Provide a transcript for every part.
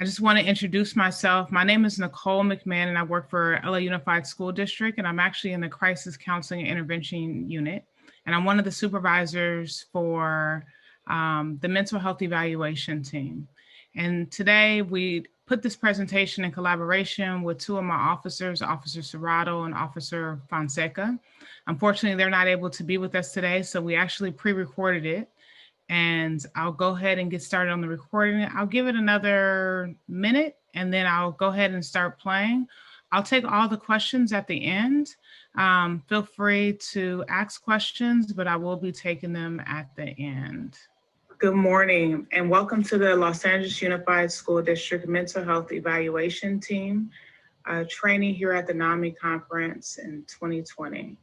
I just want to introduce myself. My name is Nicole McMahon, and I work for LA Unified School District, and I'm actually in the Crisis Counseling and Intervention Unit. And I'm one of the supervisors for the Mental Health Evaluation Team. And today we put this presentation in collaboration with two of my officers, Officer Serrato and Officer Fonseca. Unfortunately, they're not able to be with us today, so we actually pre-recorded it. And I'll go ahead and get started on the recording. I'll give it another minute and then I'll go ahead and start playing. I'll take all the questions at the end. Feel free to ask questions, but I will be taking them at the end. Good morning and welcome to the Los Angeles Unified School District Mental Health Evaluation Team training here at the NAMI conference in 2020.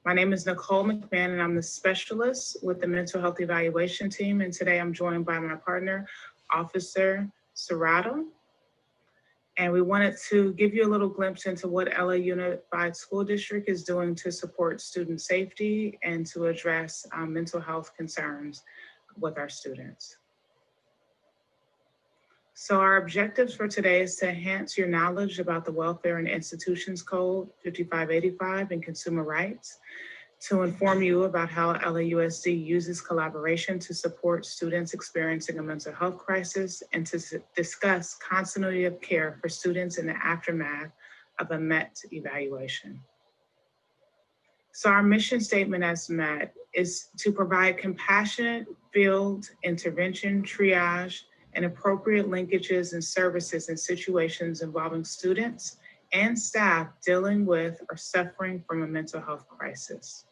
My name is Nicole McMahon, and I'm the specialist with the Mental Health Evaluation Team. And today I'm joined by my partner, Officer Serrato. And we wanted to give you a little glimpse into what LA Unified School District is doing to support student safety and to address mental health concerns with our students. So our objectives for today is to enhance your knowledge about the Welfare and Institutions Code 5585 and consumer rights, to inform you about how LAUSD uses collaboration to support students experiencing a mental health crisis, and to discuss continuity of care for students in the aftermath of a MHET evaluation. So our mission statement as MHET is to provide compassionate field intervention, triage, and appropriate linkages and services in situations involving students and staff dealing with or suffering from a mental health crisis.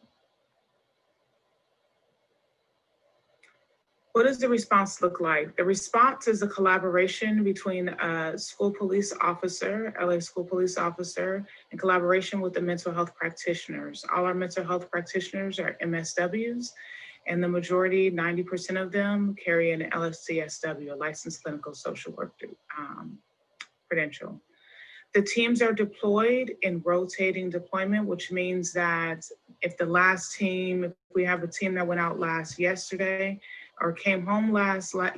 What does the response look like? The response is a collaboration between a school police officer, LA school police officer, in collaboration with the mental health practitioners. All our mental health practitioners are MSWs, and the majority, 90% of them, carry an LSCSW, a licensed clinical social work credential. The teams are deployed in rotating deployment, which means that if the last team, if we have a team that went out yesterday, or came home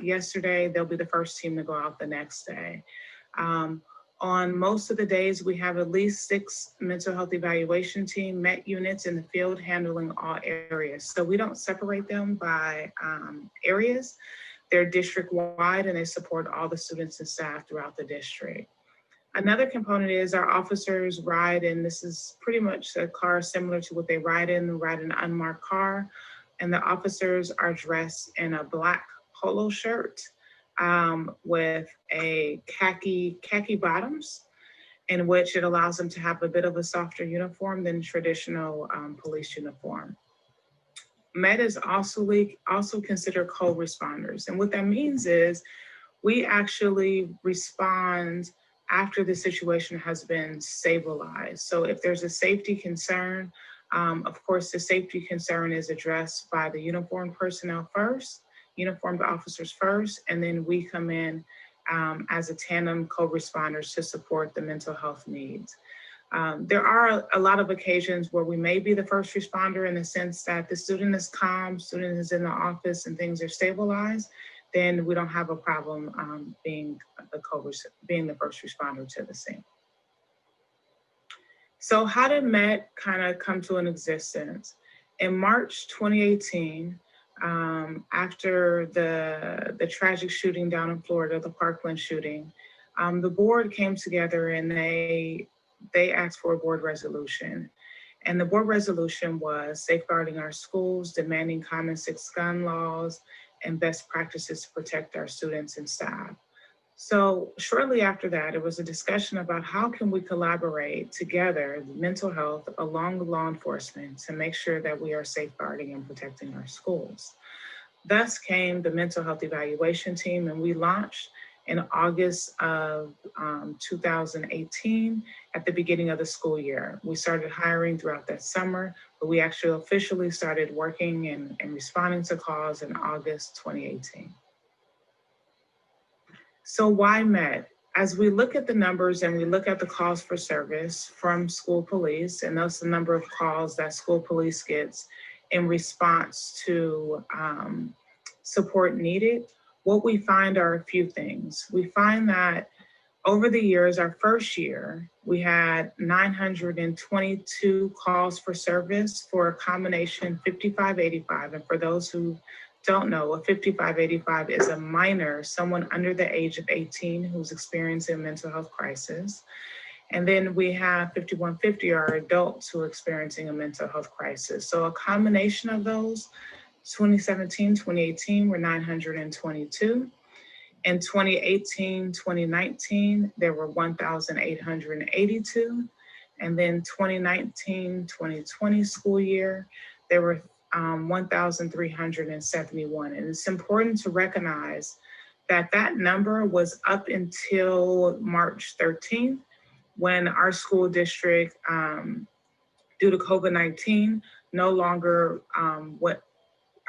yesterday, they'll be the first team to go out the next day. On most of the days, we have at least 6 mental health evaluation team MET units in the field handling all areas. So we don't separate them by areas. They're district-wide and they support all the students and staff throughout the district. Another component is our officers ride in, this is pretty much a car similar to what they ride in an unmarked car. And the officers are dressed in a black polo shirt with a khaki bottoms, in which it allows them to have a bit of a softer uniform than traditional police uniform. MET is also considered co-responders. And what that means is we actually respond after the situation has been stabilized. So if there's a safety concern, of course, the safety concern is addressed by the uniformed personnel first, uniformed officers first, and then we come in as a tandem co-responders to support the mental health needs. There are a lot of occasions where we may be the first responder in the sense that the student is calm, student is in the office and things are stabilized, then we don't have a problem being the first responder to the scene. So how did MET kind of come to an existence? In March 2018, after the tragic shooting down in Florida, the Parkland shooting, the board came together and they asked for a board resolution. And the board resolution was safeguarding our schools, demanding common 6 gun laws, and best practices to protect our students and staff. So shortly after that, it was a discussion about how can we collaborate together, mental health, along with law enforcement, to make sure that we are safeguarding and protecting our schools. Thus came the Mental Health Evaluation Team, and we launched in August of 2018 at the beginning of the school year. We started hiring throughout that summer, but we actually officially started working and responding to calls in August 2018. So why MET? As we look at the numbers and we look at the calls for service from school police, and that's the number of calls that school police gets in response to support needed, what we find are a few things. We find that over the years, our first year, we had 922 calls for service for a combination 5585. And for those who don't know, a 5585 is a minor, someone under the age of 18 who's experiencing a mental health crisis. And then we have 5150 are adults who are experiencing a mental health crisis. So a combination of those, 2017, 2018 were 922. In 2018, 2019, there were 1,882. And then 2019, 2020 school year, there were 1,371. And it's important to recognize that that number was up until March 13th, when our school district, due to COVID-19, no longer,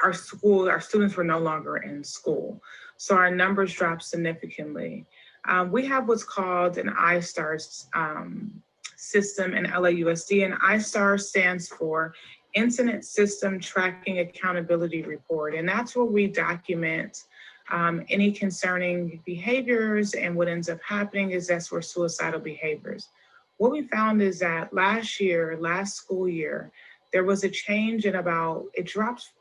our students were no longer in school. So our numbers dropped significantly. We have what's called an I-STAR system in LAUSD, and I-STAR stands for Incident System Tracking Accountability Report. And that's where we document any concerning behaviors, and what ends up happening is that's where suicidal behaviors. What we found is that last school year, there was a change in it dropped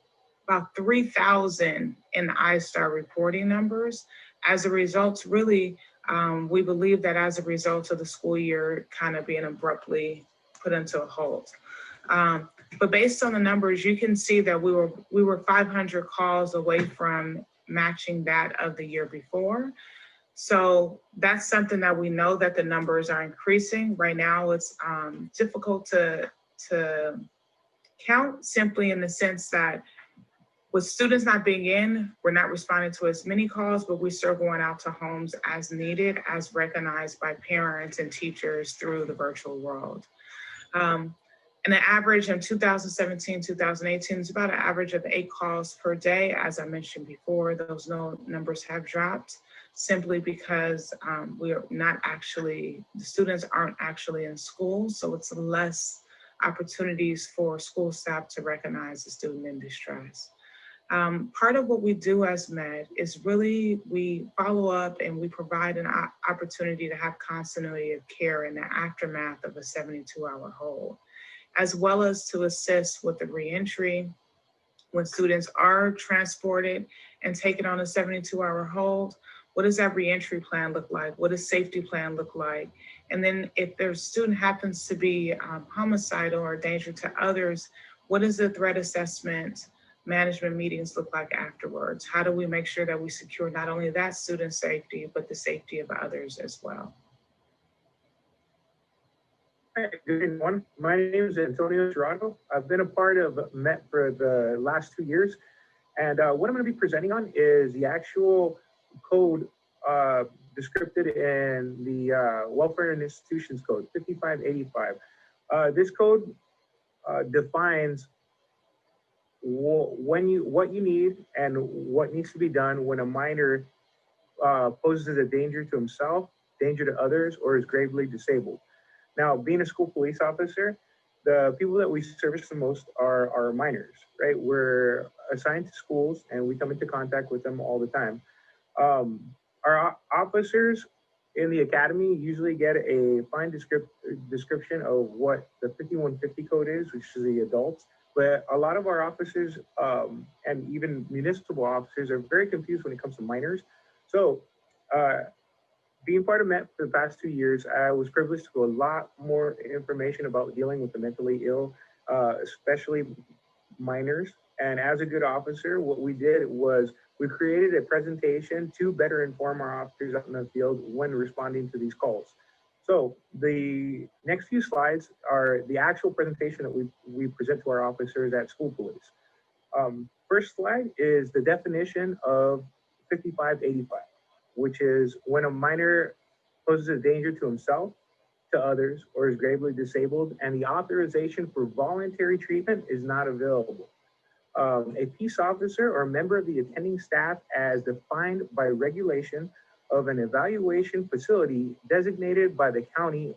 about 3,000 in the I-STAR reporting numbers. As a result, really, we believe that as a result of the school year kind of being abruptly put into a halt. But based on the numbers, you can see that we were 500 calls away from matching that of the year before. So that's something that we know that the numbers are increasing. Right now, it's difficult to count, simply in the sense that with students not being in, we're not responding to as many calls, but we're still going out to homes as needed, as recognized by parents and teachers through the virtual world. And the average in 2017, 2018 is about an average of 8 calls per day. As I mentioned before, those numbers have dropped simply because the students aren't actually in school. So it's less opportunities for school staff to recognize the student in distress. Part of what we do as M.Ed is really we follow up and we provide an opportunity to have continuity of care in the aftermath of a 72-hour hold, as well as to assist with the reentry when students are transported and taken on a 72-hour hold. What does that reentry plan look like? What does safety plan look like? And then if their student happens to be homicidal or a danger to others, what does the threat assessment management meetings look like afterwards? How do we make sure that we secure not only that student's safety, but the safety of others as well? Hi, good everyone. My name is Antonio Serrato. I've been a part of M.HET for the last 2 years. And what I'm going to be presenting on is the actual code described in the Welfare and Institutions Code, 5585. This code defines what you need and what needs to be done when a minor poses a danger to himself, danger to others, or is gravely disabled. Now, being a school police officer, the people that we service the most are minors, right? We're assigned to schools and we come into contact with them all the time. Our officers in the academy usually get a fine description of what the 5150 code is, which is the adults. But a lot of our officers and even municipal officers are very confused when it comes to minors. So being part of M.HET for the past 2 years, I was privileged to go a lot more information about dealing with the mentally ill, especially minors. And as a good officer, what we did was we created a presentation to better inform our officers out in the field when responding to these calls. So the next few slides are the actual presentation that we present to our officers at school police. First slide is the definition of 5585, which is when a minor poses a danger to himself, to others, or is gravely disabled, and the authorization for voluntary treatment is not available. A peace officer or member of the attending staff as defined by regulation of an evaluation facility designated by the county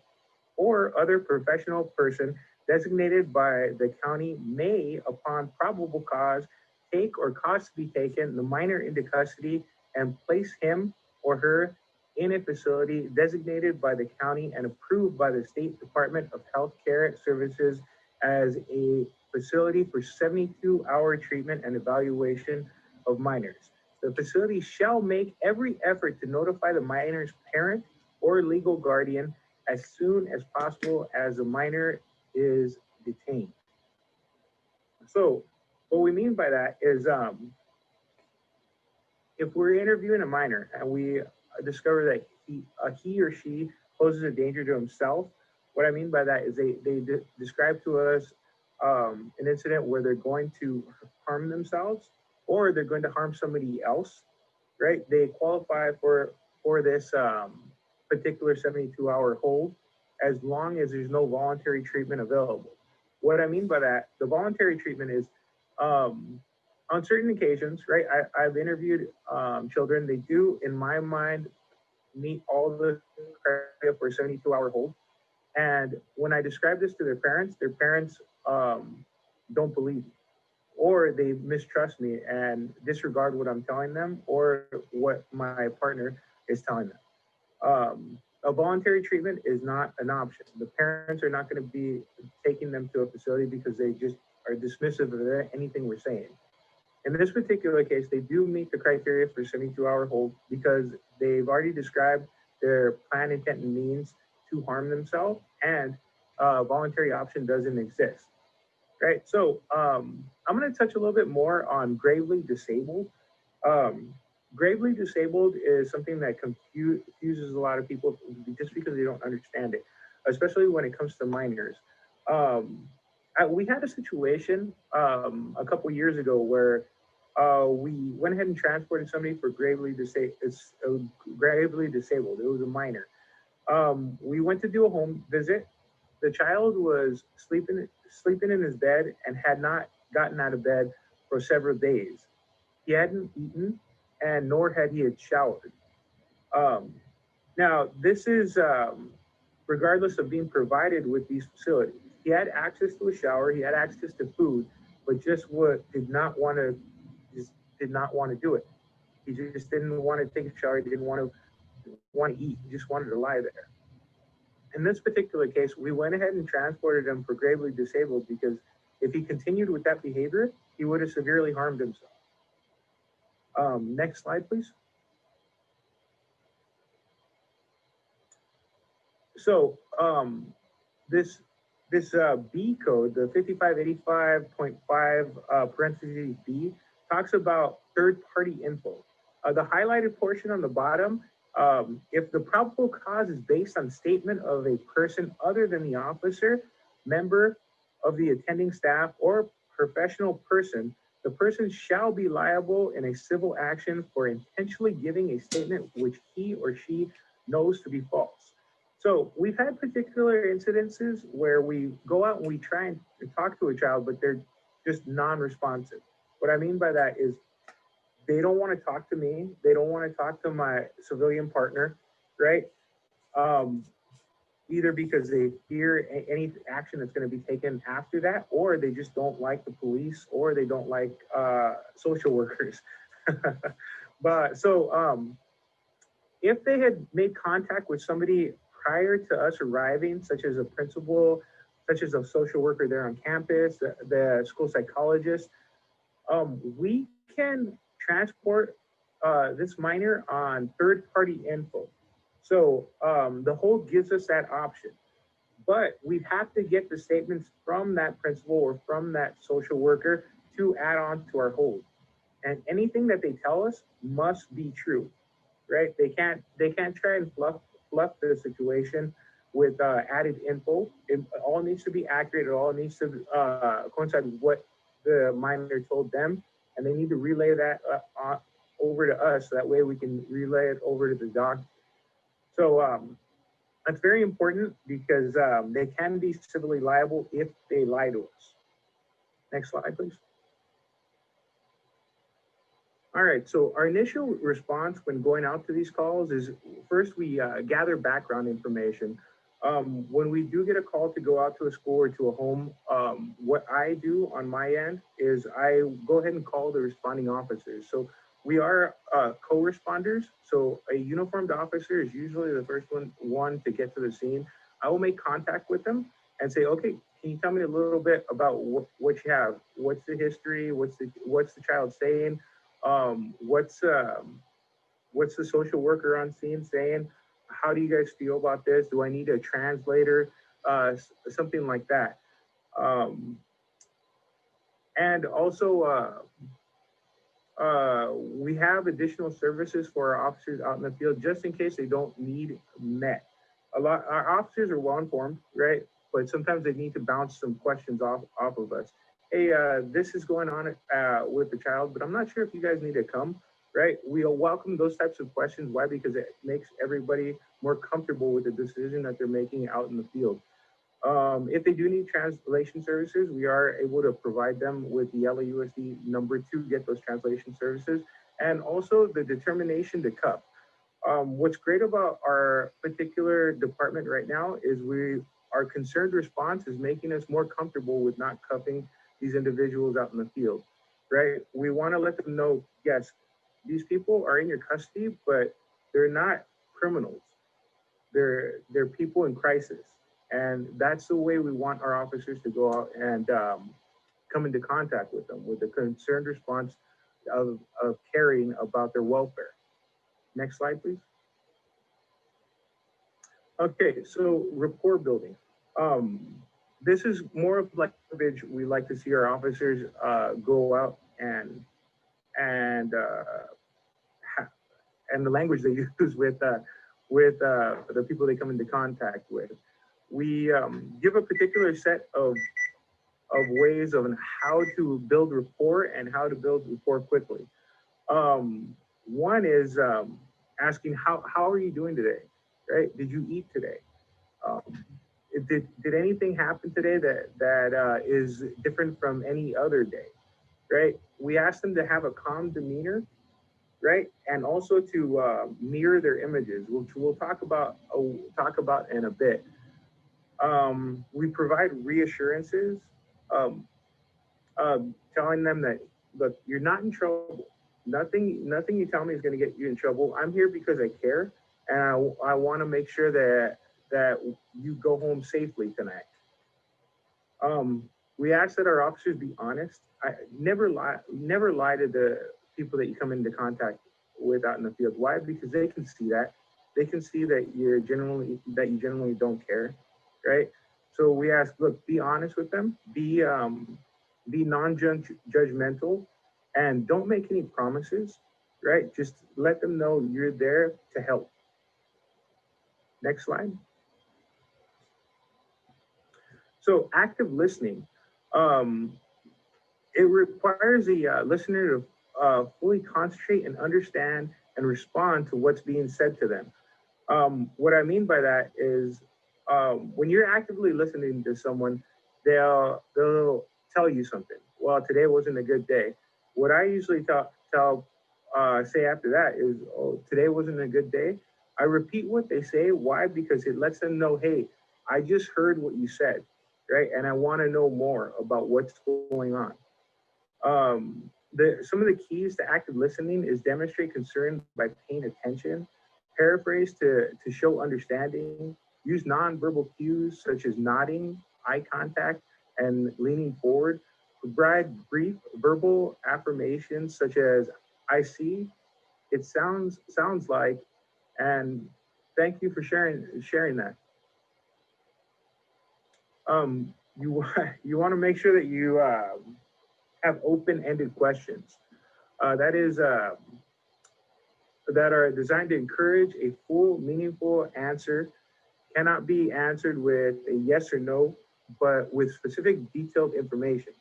or other professional person designated by the county may, upon probable cause, take or cause to be taken the minor into custody and place him or her in a facility designated by the county and approved by the State Department of Health Care Services as a facility for 72-hour treatment and evaluation of minors. The facility shall make every effort to notify the minor's parent or legal guardian as soon as possible as the minor is detained. So what we mean by that is if we're interviewing a minor and we discover that he or she poses a danger to himself, what I mean by that is they describe to us an incident where they're going to harm themselves or they're going to harm somebody else, right? They qualify for this particular 72-hour hold as long as there's no voluntary treatment available. What I mean by that, the voluntary treatment is on certain occasions, right? I've interviewed children. They do, in my mind, meet all the criteria for a 72-hour hold. And when I describe this to their parents don't believe me, or they mistrust me and disregard what I'm telling them or what my partner is telling them. A voluntary treatment is not an option. The parents are not going to be taking them to a facility because they just are dismissive of anything we're saying. In this particular case, they do meet the criteria for 72-hour hold because they've already described their plan, intent, and means to harm themselves, and a voluntary option doesn't exist, right? So I'm going to touch a little bit more on gravely disabled. Gravely disabled is something that confuses a lot of people just because they don't understand it, especially when it comes to minors. We had a situation a couple years ago where we went ahead and transported somebody for gravely disabled. It was a minor. We went to do a home visit. The child was sleeping in his bed and had not gotten out of bed for several days. He hadn't eaten, and nor had he had showered. Now, this is regardless of being provided with these facilities. He had access to a shower, he had access to food, but just did not want to do it. He just didn't want to take a shower. He didn't want to eat. He just wanted to lie there. In this particular case, we went ahead and transported him for gravely disabled because if he continued with that behavior, he would have severely harmed himself. Next slide, please. So this B code, the 5585.5 parentheses B, talks about third-party info. The highlighted portion on the bottom, if the probable cause is based on statement of a person other than the officer, member of the attending staff, or professional person, the person shall be liable in a civil action for intentionally giving a statement which he or she knows to be false. So we've had particular incidences where we go out and we try and talk to a child, but they're just non-responsive. What I mean by that is they don't want to talk to me. They don't want to talk to my civilian partner, right? Either because they fear any action that's going to be taken after that, or they just don't like the police, or they don't like social workers. But so if they had made contact with somebody prior to us arriving, such as a principal, such as a social worker there on campus, the school psychologist, we can transport this minor on third-party info. So the hold gives us that option, but we have to get the statements from that principal or from that social worker to add on to our hold. And anything that they tell us must be true, right? They can't try and fluff the situation with added info. It all needs to be accurate. It all needs to coincide with what the minor told them, and they need to relay that over to us. So that way we can relay it over to the doctor. So that's very important because they can be civilly liable if they lie to us. Next slide, please. All right, so our initial response when going out to these calls is first we gather background information. When we do get a call to go out to a school or to a home, what I do on my end is I go ahead and call the responding officers. So We are co-responders, so a uniformed officer is usually the first one to get to the scene. I will make contact with them and say, okay, can you tell me a little bit about what you have? What's the history? What's the child saying? What's the social worker on scene saying? How do you guys feel about this? Do I need a translator? Something like that. And also, we have additional services for our officers out in the field just in case they don't need MET. Our officers are well informed, right? But sometimes they need to bounce some questions off of us. Hey, this is going on with the child, but I'm not sure if you guys need to come, right? We'll welcome those types of questions. Why? Because it makes everybody more comfortable with the decision that they're making out in the field. If they do need translation services, we are able to provide them with the LAUSD number to get those translation services, and also the determination to cuff. What's great about our particular department right now is our concerned response is making us more comfortable with not cuffing these individuals out in the field, right? We want to let them know, yes, these people are in your custody, but they're not criminals. They're people in crisis. And that's the way we want our officers to go out and come into contact with them, with a concerned response of caring about their welfare. Next slide, please. Okay, so rapport building. This is more of like we like to see our officers go out and the language they use with the people they come into contact with. We give a particular set of ways of how to build rapport and how to build rapport quickly. One is asking, how are you doing today, right? Did you eat today? Did anything happen today that is different from any other day, right? We ask them to have a calm demeanor, right? And also to mirror their images, which we'll talk about in a bit. We provide reassurances, telling them that, look, you're not in trouble. Nothing you tell me is going to get you in trouble. I'm here because I care, and I want to make sure that you go home safely tonight. We ask that our officers be honest. Never lie to the people that you come into contact with out in the field. Why? Because they can see that. They can see that you generally don't care, right? So we ask, look, be honest with them, be non-judgmental, and don't make any promises, right? Just let them know you're there to help. Next slide. So active listening, it requires the listener to fully concentrate and understand and respond to what's being said to them. What I mean by that is when you're actively listening to someone, they'll tell you something. Well, today wasn't a good day. What I usually say after that is, oh, today wasn't a good day. I repeat what they say. Why? Because it lets them know, hey, I just heard what you said, right? And I want to know more about what's going on. Some of the keys to active listening is demonstrate concern by paying attention, paraphrase to show understanding, use nonverbal cues such as nodding, eye contact, and leaning forward, provide brief verbal affirmations such as I see, it sounds like, and thank you for sharing that. You want to make sure that you have open-ended questions. That are designed to encourage a full, meaningful answer, cannot be answered with a yes or no, but with specific detailed information.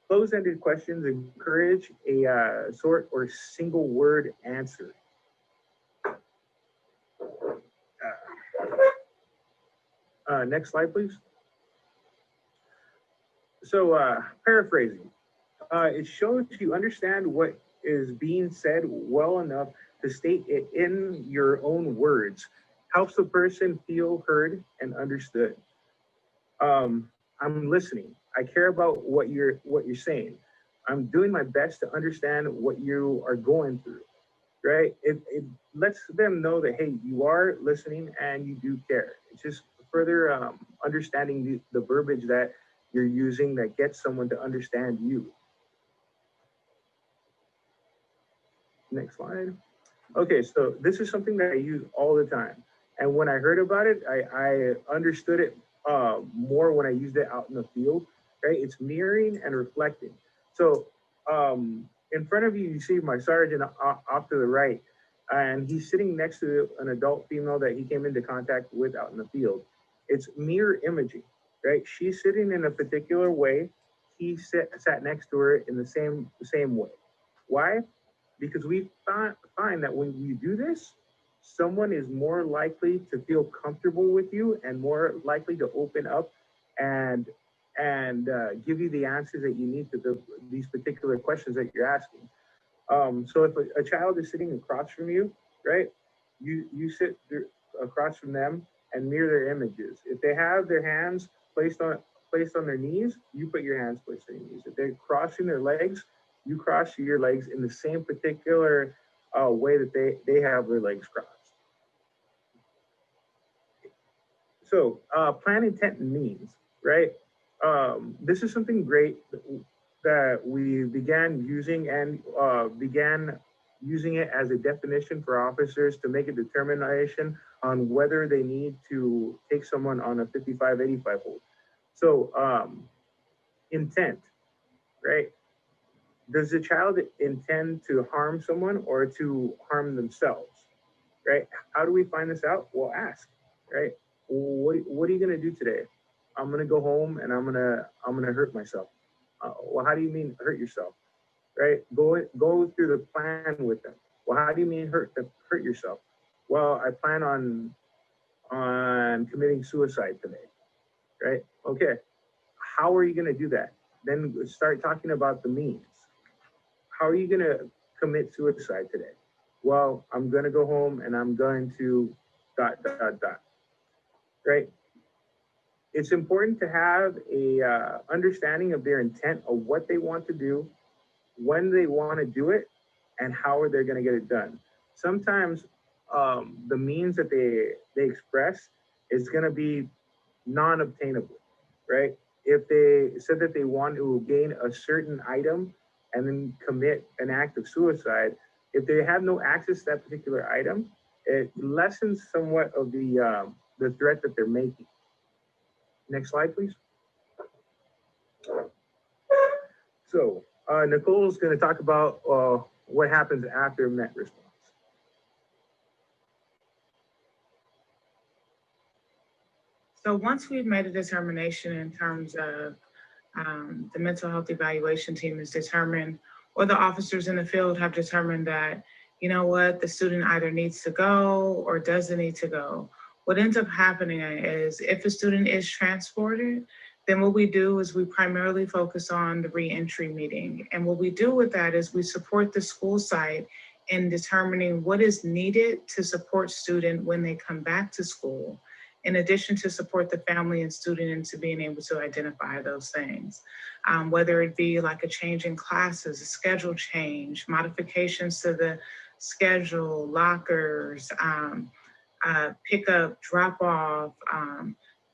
Closed-ended questions encourage a short or single word answer. Next slide, please. So paraphrasing. It shows you understand what is being said well enough to state it in your own words. Helps the person feel heard and understood. I'm listening. I care about what you're saying. I'm doing my best to understand what you are going through, right? It lets them know that, hey, you are listening and you do care. It's just further understanding the verbiage that you're using that gets someone to understand you. Next slide. Okay, so this is something that I use all the time. And when I heard about it, I understood it more when I used it out in the field, right? It's mirroring and reflecting. So in front of you, you see my sergeant off to the right, and he's sitting next to an adult female that he came into contact with out in the field. It's mirror imaging, right? She's sitting in a particular way. He sat next to her in the same way. Why? Because we find that when you do this, someone is more likely to feel comfortable with you and more likely to open up and give you the answers that you need to these particular questions that you're asking. So if a child is sitting across from you, right, you sit across from them and mirror their images. If they have their hands placed on their knees, you put your hands placed on your knees. If they're crossing their legs, you cross your legs in the same particular way that they have their legs crossed. So plan, intent, and means, right? This is something great that we began using and began using it as a definition for officers to make a determination on whether they need to take someone on a 5585 hold. So intent, right? Does the child intend to harm someone or to harm themselves, right? How do we find this out? Well, ask, right? What are you gonna do today? I'm gonna go home and I'm gonna hurt myself. Well, how do you mean hurt yourself, right? Go through the plan with them. Well, how do you mean hurt yourself? Well, I plan on committing suicide today, right? Okay, how are you gonna do that? Then start talking about the means. How are you going to commit suicide today? Well, I'm going to go home and I'm going to ... right? It's important to have a understanding of their intent of what they want to do, when they want to do it, and how are they going to get it done. Sometimes the means that they express is going to be non-obtainable, right? If they said that they want to gain a certain item and then commit an act of suicide, if they have no access to that particular item, it lessens somewhat of the threat that they're making. Next slide, please. So Nicole is going to talk about what happens after a MET response. So once we've made a determination in terms of the mental health evaluation team has determined, or the officers in the field have determined that, you know what, the student either needs to go or doesn't need to go. What ends up happening is if a student is transported, then what we do is we primarily focus on the reentry meeting. And what we do with that is we support the school site in determining what is needed to support student when they come back to school, in addition to support the family and student into being able to identify those things. Whether it be like a change in classes, a schedule change, modifications to the schedule, lockers, pick up, drop off,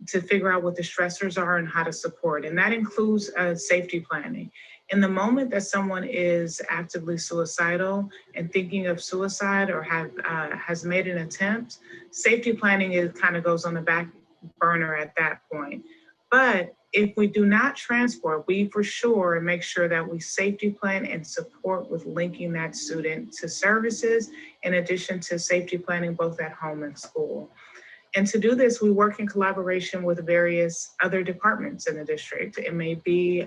to figure out what the stressors are and how to support. And that includes safety planning. In the moment that someone is actively suicidal and thinking of suicide or has made an attempt, safety planning kind of goes on the back burner at that point. But if we do not transport, we for sure make sure that we safety plan and support with linking that student to services, in addition to safety planning both at home and school. And to do this, we work in collaboration with various other departments in the district. It may be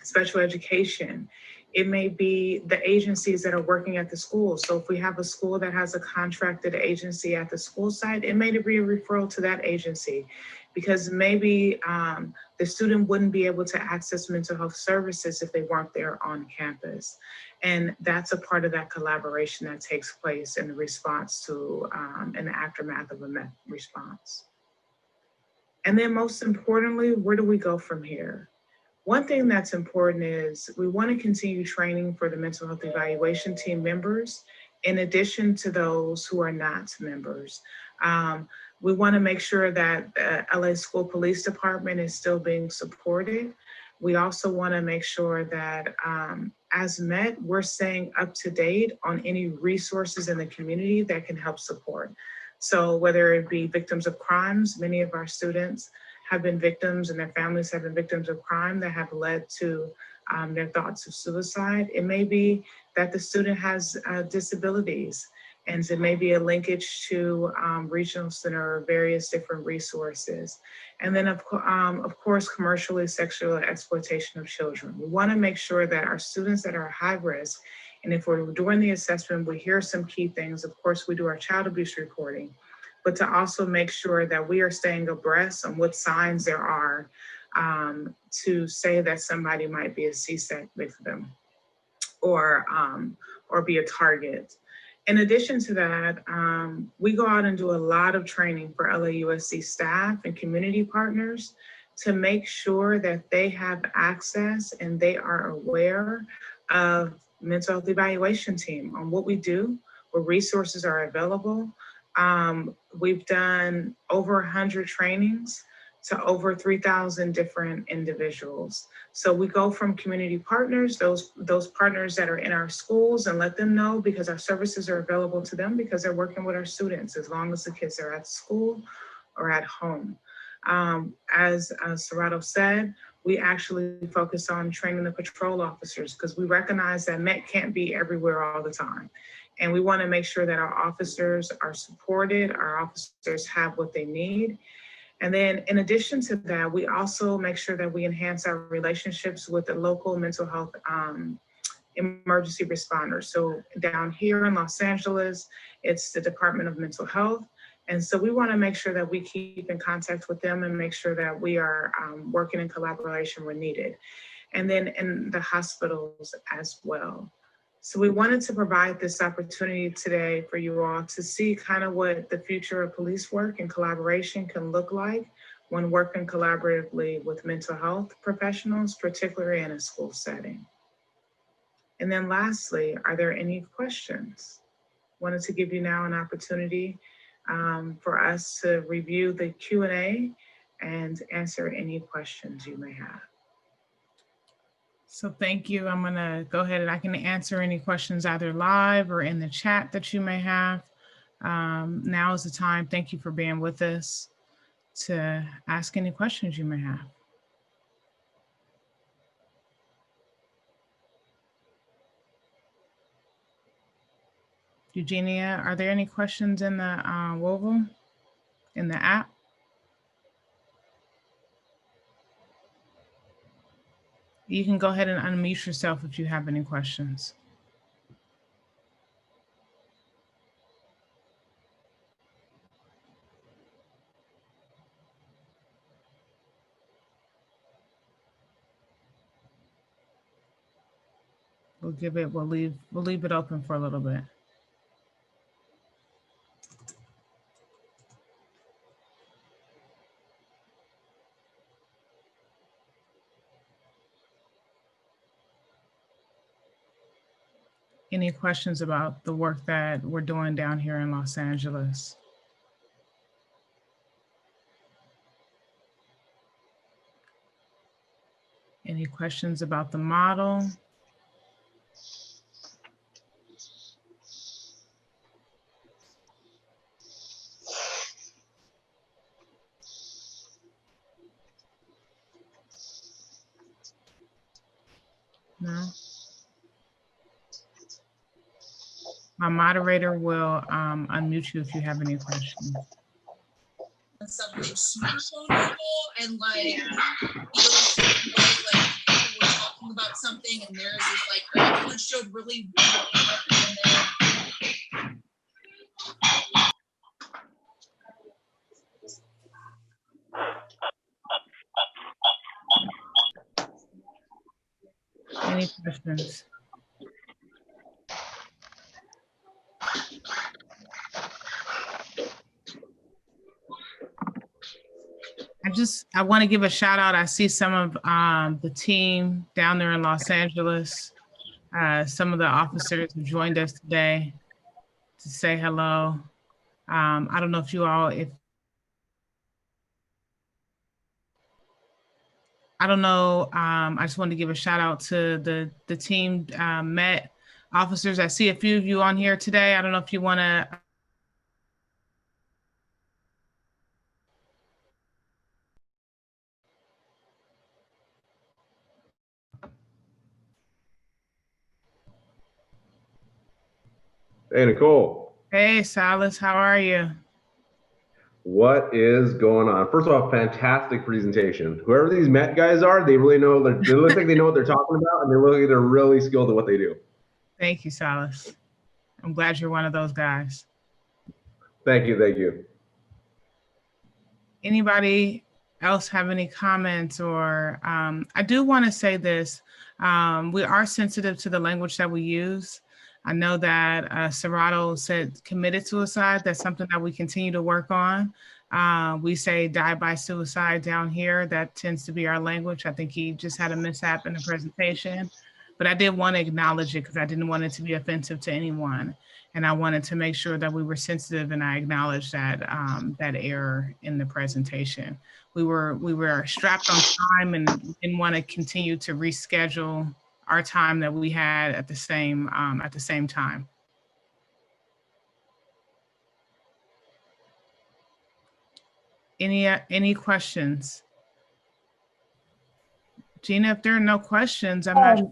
special education. It may be the agencies that are working at the school. So if we have a school that has a contracted agency at the school site, it may be a referral to that agency, because maybe the student wouldn't be able to access mental health services if they weren't there on campus. And that's a part of that collaboration that takes place in the response to an aftermath of a MET response. And then most importantly, where do we go from here? One thing that's important is we want to continue training for the mental health evaluation team members, in addition to those who are not members. We want to make sure that the LA School Police Department is still being supported. We also want to make sure that as MET, we're staying up to date on any resources in the community that can help support. So whether it be victims of crimes, many of our students have been victims and their families have been victims of crime that have led to their thoughts of suicide. It may be that the student has disabilities, and it may be a linkage to regional center or various different resources. And then of course, commercially sexual exploitation of children. We wanna make sure that our students that are high risk, and if we're doing the assessment, we hear some key things. Of course, we do our child abuse reporting, but to also make sure that we are staying abreast on what signs there are to say that somebody might be a CSEC victim or be a target. In addition to that, we go out and do a lot of training for LAUSD staff and community partners to make sure that they have access and they are aware of mental health evaluation team, on what we do, what resources are available. We've done over 100 trainings to over 3,000 different individuals. So we go from community partners, those partners that are in our schools, and let them know, because our services are available to them because they're working with our students as long as the kids are at school or at home. As Serrato said, we actually focus on training the patrol officers because we recognize that MET can't be everywhere all the time. And we want to make sure that our officers are supported, our officers have what they need. And then in addition to that, we also make sure that we enhance our relationships with the local mental health emergency responders. So down here in Los Angeles, it's the Department of Mental Health. And so we want to make sure that we keep in contact with them and make sure that we are working in collaboration when needed. And then in the hospitals as well. So we wanted to provide this opportunity today for you all to see kind of what the future of police work and collaboration can look like when working collaboratively with mental health professionals, particularly in a school setting. And then lastly, are there any questions? Wanted to give you now an opportunity for us to review the Q&A and answer any questions you may have. So thank you. I'm going to go ahead and I can answer any questions either live or in the chat that you may have. Now is the time. Thank you for being with us to ask any questions you may have. Eugenia, are there any questions in the Wovel, in the app? You can go ahead and unmute yourself if you have any questions. We'll leave it open for a little bit. Any questions about the work that we're doing down here in Los Angeles? Any questions about the model? No? My moderator will unmute you if you have any questions. Something super vulnerable and like we're talking about something and there's this like everyone showed really Any questions? I want to give a shout out. I see some of the team down there in Los Angeles. Some of the officers who joined us today to say hello. I don't know if you all, I don't know. I just wanted to give a shout out to the team MET officers. I see a few of you on here today. I don't know if you want to. Hey, Nicole. Hey, Silas, how are you? What is going on? First of all, fantastic presentation. Whoever these Met guys are, they really know. They look like they know what they're talking about, and they look like they're really skilled at what they do. Thank you, Silas. I'm glad you're one of those guys. Thank you. Thank you. Anybody else have any comments? Or I do want to say this. We are sensitive to the language that we use. I know that Serrato said committed suicide. That's something that we continue to work on. We say die by suicide down here. That tends to be our language. I think he just had a mishap in the presentation, but I did want to acknowledge it because I didn't want it to be offensive to anyone. And I wanted to make sure that we were sensitive, and I acknowledged that that error in the presentation. We were strapped on time and didn't want to continue to reschedule our time that we had at the same time. Any questions? Gina, if there are no questions, I'm not.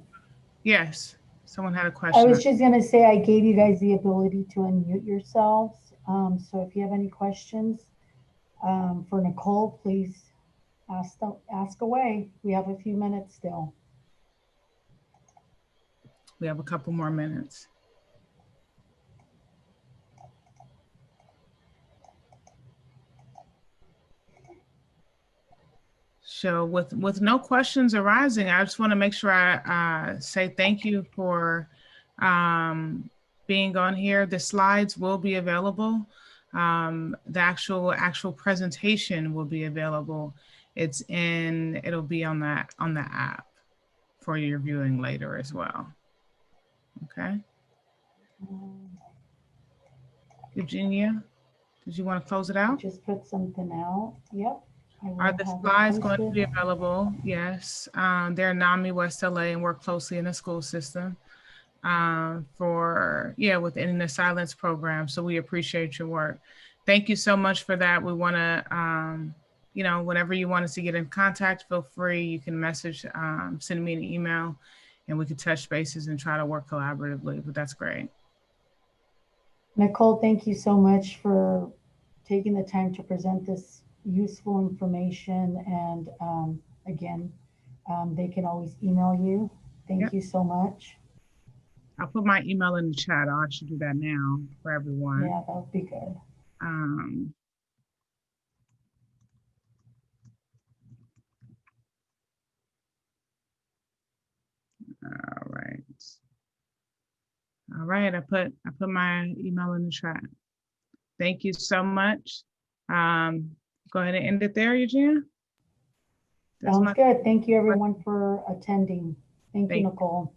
Yes, someone had a question. I was just going to say I gave you guys the ability to unmute yourselves. So if you have any questions for Nicole, please ask away. We have a few minutes still. We have a couple more minutes. So with no questions arising, I just want to make sure I say thank you for being on here. The slides will be available. The actual presentation will be available. It'll be on the app for your viewing later as well. Okay. Eugenia, did you want to close it out? Just put something out. Yep. Are the slides going to be available? Yes. They're NAMI West LA and work closely in the school system within the silence program. So we appreciate your work. Thank you so much for that. We want to, whenever you want us to get in contact, feel free. You can message, send me an email, and we can touch bases and try to work collaboratively, but that's great. Nicole, thank you so much for taking the time to present this useful information. And again, they can always email you. Thank you so much. I'll put my email in the chat. I'll actually do that now for everyone. Yeah, that would be good. All right. I put my email in the chat. Thank you so much. Go ahead and end it there, Eugenia. Sounds good. Thank you everyone for attending. Thank you, Nicole.